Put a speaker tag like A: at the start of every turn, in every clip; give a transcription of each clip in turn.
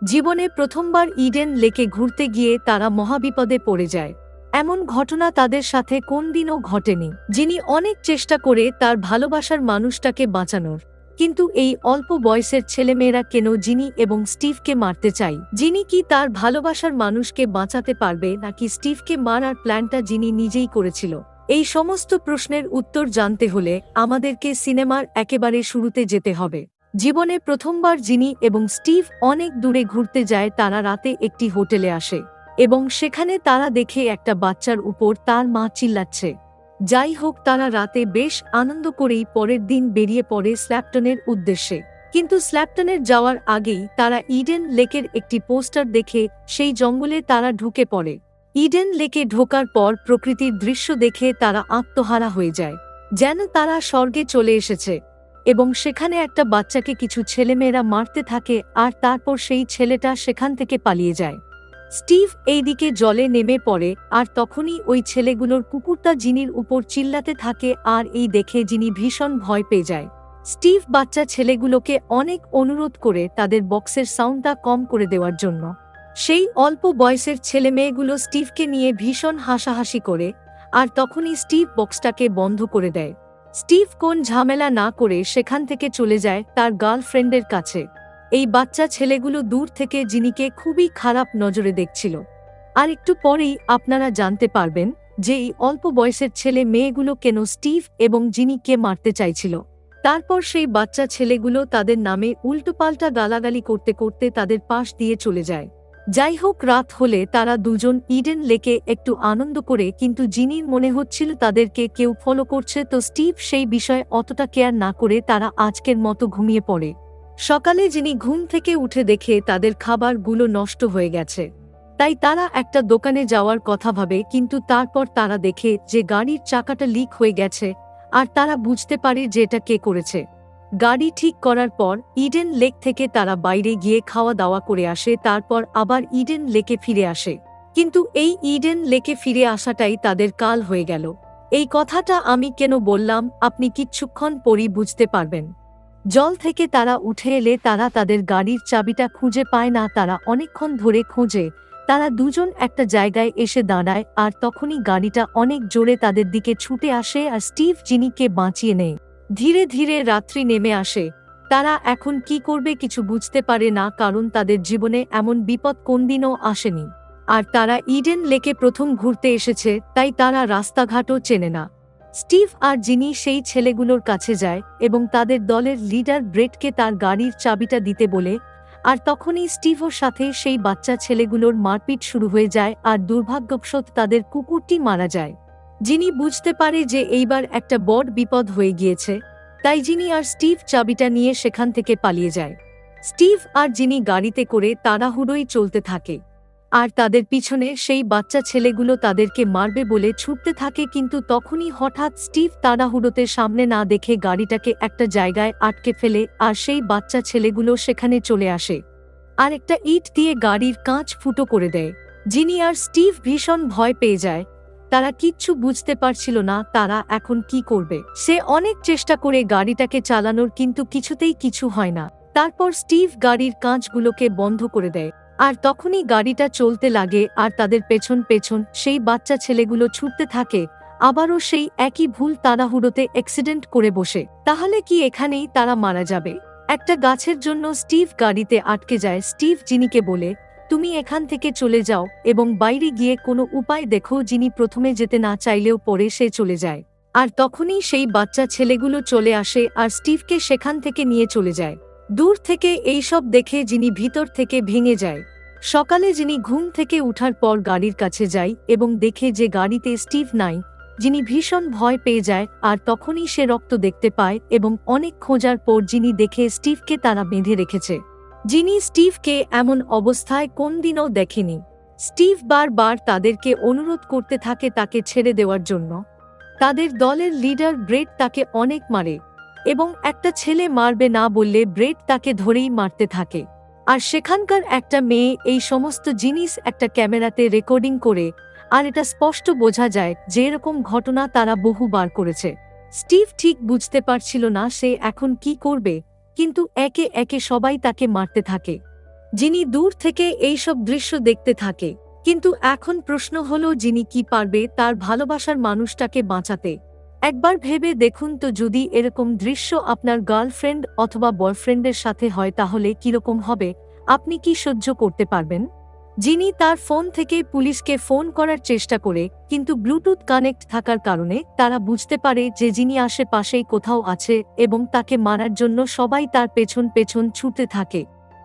A: জীবনে প্রথমবার ইডেন লেকে ঘুরতে গিয়ে তারা মহাবিপদে পড়ে যায়। এমন ঘটনা তাদের সাথে কোনদিনও ঘটেনি। যিনি অনেক চেষ্টা করে তার ভালোবাসার মানুষটাকে বাঁচানোর, কিন্তু এই অল্প বয়সের ছেলেমেয়েরা কেন জিনি এবং স্টিভকে মারতে চায়? জিনি কি তার ভালোবাসার মানুষকে বাঁচাতে পারবে, নাকি স্টিভকে মারার প্ল্যানটা জিনি নিজেই করেছিল? এই সমস্ত প্রশ্নের উত্তর জানতে হলে আমাদেরকে সিনেমার একেবারে শুরুতে যেতে হবে। জীবনে প্রথমবার জিনি এবং স্টিভ অনেক দূরে ঘুরতে যায়। তারা রাতে একটি হোটেলে আসে এবং সেখানে তারা দেখে একটা বাচ্চার উপর তার মা চিল্লাচ্ছে। যাই হোক, তারা রাতে বেশ আনন্দ করেই পরের দিন বেরিয়ে পড়ে স্ল্যাপটনের উদ্দেশ্যে। কিন্তু স্ল্যাপটনের যাওয়ার আগেই তারা ইডেন লেকের একটি পোস্টার দেখে সেই জঙ্গলে তারা ঢুকে পড়ে। ইডেন লেকে ঢোকার পর প্রকৃতির দৃশ্য দেখে তারা আত্মহারা হয়ে যায়, যেন তারা স্বর্গে চলে এসেছে। এবং সেখানে একটা বাচ্চাকে কিছু ছেলেমেয়েরা মারতে থাকে, আর তারপর সেই ছেলেটা সেখান থেকে পালিয়ে যায়। স্টিভ এইদিকে জলে নেমে পড়ে, আর তখনই ওই ছেলেগুলোর কুকুরটা জিনির উপর চিল্লাতে থাকে, আর এই দেখে জিনি ভীষণ ভয় পেয়ে যায়। স্টিভ বাচ্চা ছেলেগুলোকে অনেক অনুরোধ করে তাদের বক্সের সাউন্ডটা কম করে দেওয়ার জন্য। সেই অল্প বয়সের ছেলে মেয়েগুলো স্টিভকে নিয়ে ভীষণ হাসাহাসি করে, আর তখনই স্টিভ বক্সটাকে বন্ধ করে দেয়। স্টিভ কোন ঝামেলা না করে সেখান থেকে চলে যায় তার গার্লফ্রেন্ডের কাছে। এই বাচ্চা ছেলেগুলো দূর থেকে জিনিকে খুবই খারাপ নজরে দেখছিল। আর একটু পরেই আপনারা জানতে পারবেন যে এই অল্প বয়সের ছেলে মেয়েগুলো কেন স্টিভ এবং জিনিকে মারতে চাইছিল। তারপর সেই বাচ্চা ছেলেগুলো তাদের নামে উল্টোপাল্টা গালাগালি করতে করতে তাদের পাশ দিয়ে চলে যায়। যাই হোক, রাত হলে তারা দুজন ইডেন লেকে একটু আনন্দ করে, কিন্তু জিনির মনে হচ্ছিল তাদেরকে কেউ ফলো করছে, তো স্টিভ সেই বিষয়ে অতটা কেয়ার না করে তারা আজকের মতো ঘুমিয়ে পড়ে। সকালে জিনি ঘুম থেকে উঠে দেখে তাদের খাবারগুলো নষ্ট হয়ে গেছে। তাই তারা একটা দোকানে যাওয়ার কথা ভাবে, কিন্তু তারপর তারা দেখে যে গাড়ির চাকাটা লিক হয়ে গেছে, আর তারা বুঝতে পারে যে এটা কে করেছে। গাড়ি ঠিক করার পর ইডেন লেক থেকে তারা বাইরে গিয়ে খাওয়া দাওয়া করে আসে, তারপর আবার ইডেন লেকে ফিরে আসে। কিন্তু এই ইডেন লেকে ফিরে আসাটাই তাদের কাল হয়ে গেল। এই কথাটা আমি কেন বললাম আপনি কিছুক্ষণ পরই বুঝতে পারবেন। জল থেকে তারা উঠে এলে তারা তাদের গাড়ির চাবিটা খুঁজে পায় না। তারা অনেকক্ষণ ধরে খোঁজে। তারা দুজন একটা জায়গায় এসে দাঁড়ায়, আর তখনই গাড়িটা অনেক জোরে তাদের দিকে ছুটে আসে, আর স্টিভ জিনিকে বাঁচিয়ে নেয়। ধীরে ধীরে রাত্রি নেমে আসে। তারা এখন কি করবে কিছু বুঝতে পারে না, কারণ তাদের জীবনে এমন বিপদ কোনদিনও আসেনি। আর তারা ইডেন লেকে প্রথম ঘুরতে এসেছে, তাই তারা রাস্তাঘাটও চেনে না। স্টিভ আর জিনি সেই ছেলেগুলোর কাছে যায় এবং তাদের দলের লিডার ব্রেটকে তার গাড়ির চাবিটা দিতে বলে। আর তখনই স্টিভের সাথে সেই বাচ্চা ছেলেগুলোর মারপিট শুরু হয়ে যায়, আর দুর্ভাগ্যবশত তাদের কুকুরটি মারা যায়। জিনি বুঝতে পারে যে এইবার একটা বড় বিপদ হয়ে গিয়েছে, তাই জিনি আর স্টিভ চাবিটা নিয়ে সেখান থেকে পালিয়ে যায়। স্টিভ আর জিনি গাড়িতে করে তাড়াহুড়োই চলতে থাকে, আর তাদের পিছনে সেই বাচ্চা ছেলেগুলো তাদেরকে মারবে বলে ছুটতে থাকে। কিন্তু তখনই হঠাৎ স্টিভ তাড়াহুড়োতে সামনে না দেখে গাড়িটাকে একটা জায়গায় আটকে ফেলে, আর সেই বাচ্চা ছেলেগুলো সেখানে চলে আসে আর একটা ইট দিয়ে গাড়ির কাঁচ ফুটো করে দেয়। জিনি আর স্টিভ ভীষণ ভয় পেয়ে যায়। তারা কিচ্ছু বুঝতে পারছিল না তারা এখন কি করবে। সে অনেক চেষ্টা করে গাড়িটাকে চালানোর, কিন্তু কিছুতেই কিছু হয় না। তারপর স্টিভ গাড়ির কাঁচগুলোকে বন্ধ করে দেয়, আর তখনই গাড়িটা চলতে লাগে, আর তাদের পেছন পেছন সেই বাচ্চা ছেলেগুলো ছুটতে থাকে। আবারও সেই একই ভুল, তাড়াহুড়োতে অ্যাক্সিডেন্ট করে বসে। তাহলে কি এখানেই তারা মারা যাবে? একটা গাছের জন্য স্টিভ গাড়িতে আটকে যায়। স্টিভ জিনিকে বলে, তুমি এখান থেকে চলে যাও এবং বাইরে গিয়ে কোনো উপায় দেখো। জিনি প্রথমে যেতে না চাইলেও পরে সে চলে যায়, আর তখনই সেই বাচ্চা ছেলেগুলো চলে আসে আর স্টিভকে সেখান থেকে নিয়ে চলে যায়। দূর থেকে এইসব দেখে জিনি ভিতর থেকে ভেঙে যায়। সকালে জিনি ঘুম থেকে উঠার পর গাড়ির কাছে যায় এবং দেখে যে গাড়িতে স্টিভ নাই। জিনি ভীষণ ভয় পেয়ে যায়, আর তখনই সে রক্ত দেখতে পায় এবং অনেক খোঁজার পর জিনি দেখে স্টিভকে তারা বেঁধে রেখেছে। জিনি স্টিভকে এমন অবস্থায় কোনদিনও দেখেনি। স্টিভ বারবার তাদেরকে অনুরোধ করতে থাকে তাকে ছেড়ে দেওয়ার জন্য। তাদের দলের লিডার ব্রেট তাকে অনেক মারে, এবং একটা ছেলে মারবে না বললে ব্রেট তাকে ধরেই মারতে থাকে। আর সেখানকার একটা মেয়ে এই সমস্ত জিনিস একটা ক্যামেরাতে রেকর্ডিং করে, আর এটা স্পষ্ট বোঝা যায় যে এরকম ঘটনা তারা বহুবার করেছে। স্টিভ ঠিক বুঝতে পারছিল না সে এখন কি করবে, কিন্তু একে একে সবাই তাকে মারতে থাকে। জিনি দূর থেকে এইসব দৃশ্য দেখতে থাকে, কিন্তু এখন প্রশ্ন হলো জিনি কি পারবে তার ভালোবাসার মানুষটাকে বাঁচাতে। একবার ভেবে দেখুন তো, যদি এরকম দৃশ্য আপনার গার্লফ্রেন্ড অথবা বয়ফ্রেন্ডের সাথে হয় তাহলে কিরকম হবে? আপনি কি সহ্য করতে পারবেন? জিনি তার ফোন থেকে পুলিশকে ফোন করার চেষ্টা করে, কিন্তু ব্লুটুথ কানেক্ট থাকার কারণে তারা বুঝতে পারে যে জিনি আশেপাশেই কোথাও আছে এবং তাকে মারার জন্য সবাই তার পেছন পেছন ছুটতে থাকে।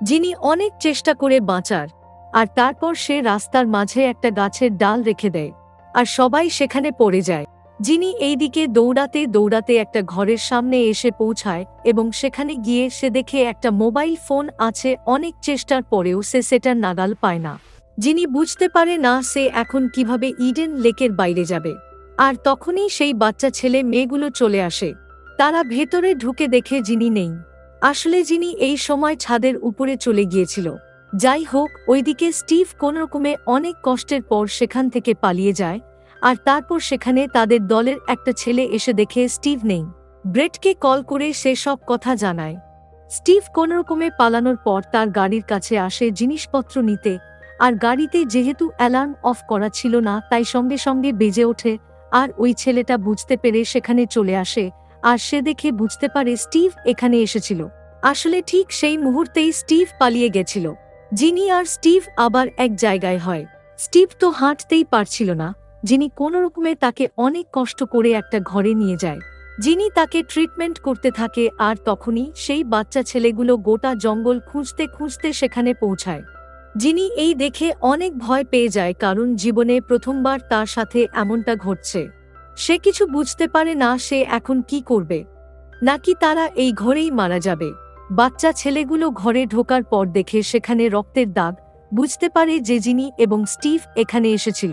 A: জিনি অনেক চেষ্টা করে বাঁচার, আর তারপর সে রাস্তার মাঝে একটা গাছের ডাল রেখে দেয়, আর সবাই সেখানে পড়ে যায়। জিনি এইদিকে দৌড়াতে দৌড়াতে একটা ঘরের সামনে এসে পৌঁছায় এবং সেখানে গিয়ে সে দেখে একটা মোবাইল ফোন আছে। অনেক চেষ্টার পরেও সে সেটার নাগাল পায় না। জিনি বুঝতে পারে না সে এখন কিভাবে ইডেন লেকের বাইরে যাবে। আর তখনই সেই বাচ্চা ছেলে মেয়েগুলো চলে আসে। তারা ভেতরে ঢুকে দেখে জিনি নেই। আসলে জিনি এই সময় ছাদের উপরে চলে গিয়েছিল। যাই হোক, ওইদিকে স্টিভ কোনোরকমে অনেক কষ্টের পর সেখান থেকে পালিয়ে যায়, আর তারপর সেখানে তাদের দলের একটা ছেলে এসে দেখে স্টিভ নেই। ব্রেটকে কল করে সে সব কথা জানায়। স্টিভ কোনোরকমে পালানোর পর তার গাড়ির কাছে আসে জিনিসপত্র নিতে, আর গাড়িতে যেহেতু অ্যালার্ম অফ করা ছিল না তাই সঙ্গে সঙ্গে বেজে ওঠে। আর ওই ছেলেটা বুঝতে পেরে সেখানে চলে আসে, আর সে দেখে বুঝতে পারে স্টিভ এখানে এসেছিল। আসলে ঠিক সেই মুহূর্তেই স্টিভ পালিয়ে গেছিল। জিনি আর স্টিভ আবার এক জায়গায় হয়। স্টিভ তো হাঁটতেই পারছিল না। জিনি কোনোরকমে তাকে অনেক কষ্ট করে একটা ঘরে নিয়ে যায়। জিনি তাকে ট্রিটমেন্ট করতে থাকে, আর তখনই সেই বাচ্চা ছেলেগুলো গোটা জঙ্গল খুঁজতে খুঁজতে সেখানে পৌঁছায়। জিনি এই দেখে অনেক ভয় পেয়ে যায়, কারণ জীবনে প্রথমবার তার সাথে এমনটা ঘটছে। সে কিছু বুঝতে পারে না সে এখন কি করবে, নাকি তারা এই ঘরেই মারা যাবে। বাচ্চা ছেলেগুলো ঘরে ঢোকার পর দেখে সেখানে রক্তের দাগ, বুঝতে পারে যে জিনি এবং স্টিভ এখানে এসেছিল।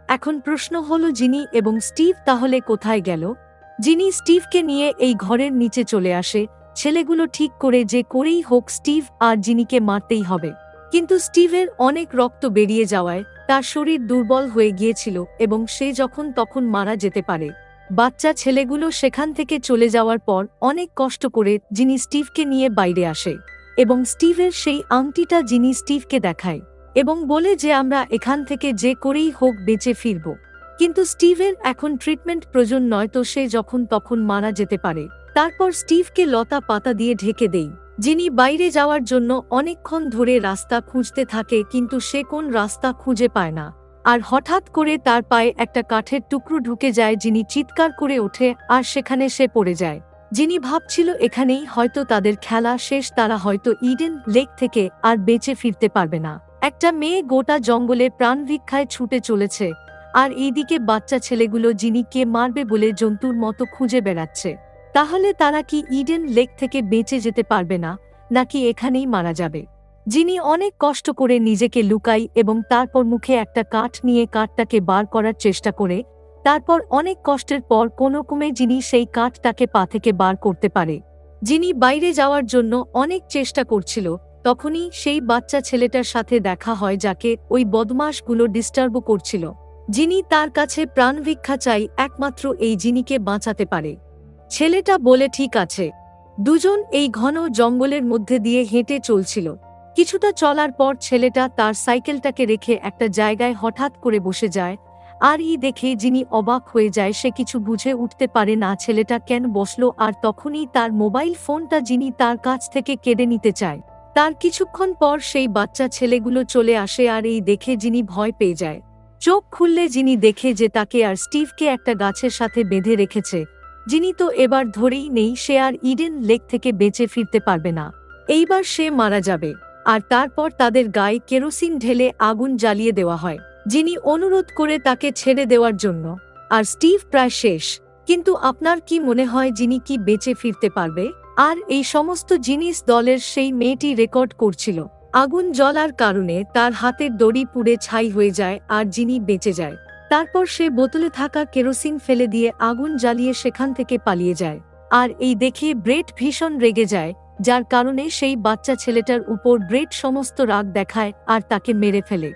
A: এখন প্রশ্ন হলো জিনি এবং স্টিভ তাহলে কোথায় গেল? জিনি স্টিভকে নিয়ে এই ঘরের নিচে চলে আসে। ছেলেগুলো ঠিক করে যে করেই হোক স্টিভ আর জিনিকে মারতেই হবে। কিন্তু স্টিভের অনেক রক্ত বেরিয়ে যাওয়ায় তার শরীর দুর্বল হয়ে গিয়েছিল এবং সে যখন তখন মারা যেতে পারে। বাচ্চা ছেলেগুলো সেখান থেকে চলে যাওয়ার পর অনেক কষ্ট করে জিনি স্টিভকে নিয়ে বাইরে আসে এবং স্টিভের সেই আংটিটা জিনি স্টিভকে দেখায় এবং বলে যে আমরা এখান থেকে যে করেই হোক বেঁচে ফিরব। কিন্তু স্টিভের এখন ট্রিটমেন্ট প্রয়োজন, নয়তো সে যখন তখন মারা যেতে পারে। তারপর স্টিভকে লতা পাতা দিয়ে ঢেকে দেই। জিনি বাইরে যাওয়ার জন্য অনেকক্ষণ ধরে রাস্তা খুঁজতে থাকে, কিন্তু সে কোন রাস্তা খুঁজে পায় না। আর হঠাৎ করে তার পায়ে একটা কাঠের টুকরো ঢুকে যায়। জিনি চিৎকার করে ওঠে আর সেখানে সে পড়ে যায়। জিনি ভাবছিল এখানেই হয়তো তাদের খেলা শেষ, তারা হয়তো ইডেন লেক থেকে আর বেঁচে ফিরতে পারবে না। একটা মেয়ে গোটা জঙ্গলে প্রাণ ভিক্ষায় ছুটে চলেছে, আর এইদিকে বাচ্চা ছেলেগুলো জিনিকে মারবে বলে জন্তুর মতো খুঁজে বেড়াচ্ছে। তাহলে তারা কি ইডেন লেক থেকে বেঁচে যেতে পারবে না, নাকি এখানেই মারা যাবে? জিনি অনেক কষ্ট করে নিজেকে লুকাই এবং তারপর মুখে একটা কাঠ নিয়ে কাঠটাকে বার করার চেষ্টা করে। তারপর অনেক কষ্টের পর কোনোরকমে জিনি সেই কাঠটাকে পা থেকে বার করতে পারে। জিনি বাইরে যাওয়ার জন্য অনেক চেষ্টা করছিল, তখনই সেই বাচ্চা ছেলেটার সাথে দেখা হয় যাকে ওই বদমাশগুলো ডিস্টার্ব করছিল। জিনি তার কাছে প্রাণ ভিক্ষা চাই, একমাত্র এই জিনিকে বাঁচাতে পারে। ছেলেটা বলে ঠিক আছে। দুজন এই ঘন জঙ্গলের মধ্যে দিয়ে হেঁটে চলছিল। কিছুটা চলার পর ছেলেটা তার সাইকেলটাকে রেখে একটা জায়গায় হঠাৎ করে বসে যায়, আর দেখে জিনি অবাক হয়ে যায়। সে কিছু বুঝে উঠতে পারে না ছেলেটা কেন বসলো, আর তখনই তার মোবাইল ফোনটা জিনি তার কাছ থেকে কেড়ে নিতে চায়। তার কিছুক্ষণ পর সেই বাচ্চা ছেলেগুলো চলে আসে, আর দেখে জিনি ভয় পেয়ে যায়। চোখ খুললে জিনি দেখে যে তাকে আর স্টিভকে একটা গাছের সাথে বেঁধে রেখেছে। জিনি তো এবার ধরেই নেই সে আর ইডেন লেক থেকে বেঁচে ফিরতে পারবে না, এইবার সে মারা যাবে। আর তারপর তাদের গায়ে কেরোসিন ঢেলে আগুন জ্বালিয়ে দেওয়া হয়। জিনি অনুরোধ করে তাকে ছেড়ে দেওয়ার জন্য, আর স্টিভ প্রায় শেষ। কিন্তু আপনার কি মনে হয় জিনি কি বেঁচে ফিরতে পারবে? আর এই সমস্ত জিনিস দলের সেই মেয়েটি রেকর্ড করছিল। আগুন জ্বলার কারণে তার হাতের দড়ি পুড়ে ছাই হয়ে যায়, আর জিনি বেঁচে যায়। তারপর সে বোতলে থাকা কেরোসিন ফেলে দিয়ে আগুন জ্বালিয়ে সেখান থেকে পালিয়ে যায়। আর দেখে ব্রেট ভীষণ রেগে যায়, যার কারণে সেই বাচ্চা ছেলেটার উপর ব্রেট সমস্ত রাগ দেখায় আর তাকে মেরে ফেলে।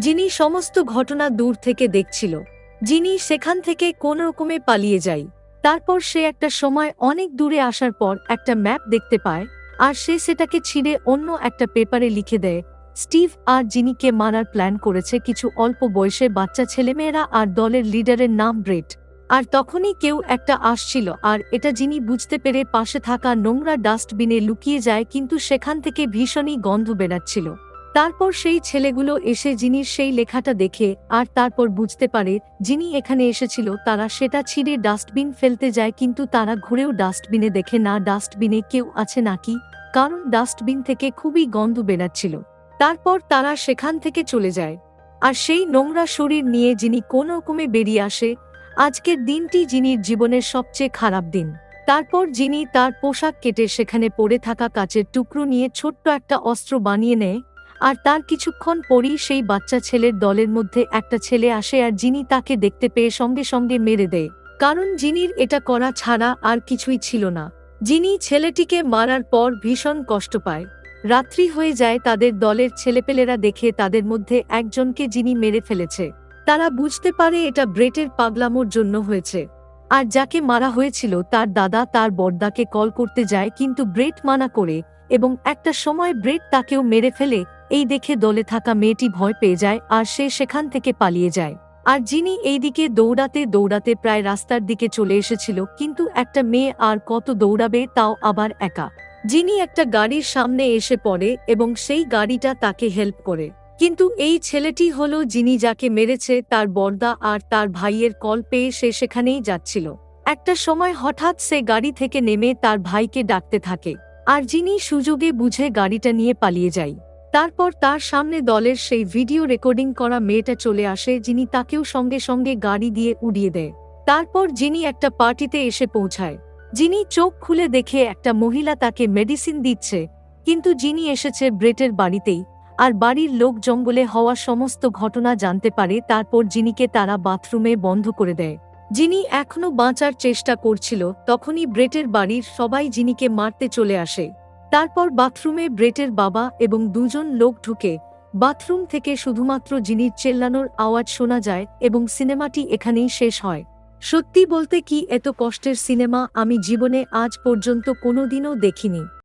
A: জিনি সমস্ত ঘটনা দূর থেকে দেখছিল। জিনি সেখান থেকে কোনোরকমে পালিয়ে যায়। তারপর সে একটা সময় অনেক দূরে আসার পর একটা ম্যাপ দেখতে পায়, আর সে সেটাকে ছিঁড়ে অন্য একটা পেপারে লিখে দেয় স্টিভ আর জিনিকে মারার প্ল্যান করেছে কিছু অল্প বয়সে বাচ্চা ছেলেমেয়েরা আর দলের লিডারের নাম ব্রেট। আর তখনই কেউ একটা আসছিল আর এটা জিনি বুঝতে পেরে পাশে থাকা নোংরা ডাস্টবিনে লুকিয়ে যায়, কিন্তু সেখান থেকে ভীষণই গন্ধ বেরাচ্ছিল। তারপর সেই ছেলেগুলো এসে জিনির সেই লেখাটা দেখে আর তারপর বুঝতে পারে যিনি এখানে এসেছিল তারা সেটা ছিঁড়ে ডাস্টবিন ফেলতে যায়, কিন্তু তারা ঘুরেও ডাস্টবিনে দেখে না ডাস্টবিনে কেউ আছে নাকি, কারণ ডাস্টবিন থেকে খুবই গন্ধ বেরাচ্ছিল। তারপর তারা সেখান থেকে চলে যায় আর সেই নোংরা শরীর নিয়ে যিনি কোনো রকমে বেরিয়ে আসে। আজকের দিনটি জিনির জীবনের সবচেয়ে খারাপ দিন। তারপর যিনি তার পোশাক কেটে সেখানে পড়ে থাকা কাচের টুকরো নিয়ে ছোট্ট একটা অস্ত্র বানিয়ে নেয়, আর তার কিছুক্ষণ পরই সেই বাচ্চা ছেলের দলের মধ্যে একটা ছেলে আসে আর যিনি তাকে দেখতে পেয়ে সঙ্গে সঙ্গে মেরে দেয়, কারণ জিনির এটা করা ছাড়া আর কিছুই ছিল না। যিনি ছেলেটিকে মারার পর ভীষণ কষ্ট পায়। রাত্রি হয়ে যায়, তাদের দলের ছেলেপেলেরা দেখে তাদের মধ্যে একজনকে যিনি মেরে ফেলেছে। তারা বুঝতে পারে এটা ব্রেটের পাগলামোর জন্য হয়েছে। আর যাকে মারা হয়েছিল তার দাদা তার বড়দাকে কল করতে যায়, কিন্তু ব্রেট মানা করে এবং একটা সময় ব্রেট তাকেও মেরে ফেলে। এই দেখে দলে থাকা মেয়েটি ভয় পেয়ে যায় আর সে সেখান থেকে পালিয়ে যায়। আর যিনি এইদিকে দৌড়াতে দৌড়াতে প্রায় রাস্তার দিকে চলে এসেছিল, কিন্তু একটা মেয়ে আর কত দৌড়াবে, তাও আবার একা। যিনি একটা গাড়ির সামনে এসে পড়ে এবং সেই গাড়িটা তাকে হেল্প করে, কিন্তু এই ছেলেটি হলো যিনি যাকে মেরেছে তার বড়দা আর তার ভাইয়ের কল পেয়ে সে সেখানেই যাচ্ছিল। একটা সময় হঠাৎ সে গাড়ি থেকে নেমে তার ভাইকে ডাকতে থাকে আর যিনি সুযোগে বুঝে গাড়িটা নিয়ে পালিয়ে যায়। তারপর তার সামনে দলের সেই ভিডিও রেকর্ডিং করা মেয়েটা চলে আসে, যিনি তাকেও সঙ্গে সঙ্গে গাড়ি দিয়ে উড়িয়ে দেয়। তারপর যিনি একটা পার্টিতে এসে পৌঁছায়। যিনি চোখ খুলে দেখে একটা মহিলা তাকে মেডিসিন দিচ্ছে, কিন্তু যিনি এসেছে ব্রেটের বাড়িতেই আর বাড়ির লোক জঙ্গলে হওয়া সমস্ত ঘটনা জানতে পারে। তারপর জিনিকে তারা বাথরুমে বন্ধ করে দেয়। যিনি এখনো বাঁচার চেষ্টা করছিল, তখনই ব্রেটের বাড়ির সবাই জিনিকে মারতে চলে আসে। তারপর বাথরুমে ব্রেটের বাবা এবং দুজন লোক ঢুকে। বাথরুম থেকে শুধুমাত্র জিনির চেল্লানোর আওয়াজ শোনা যায় এবং সিনেমাটি এখানেই শেষ হয়। সত্যি বলতে কি, এত কষ্টের সিনেমা আমি জীবনে আজ পর্যন্ত কোনোদিনও দেখিনি।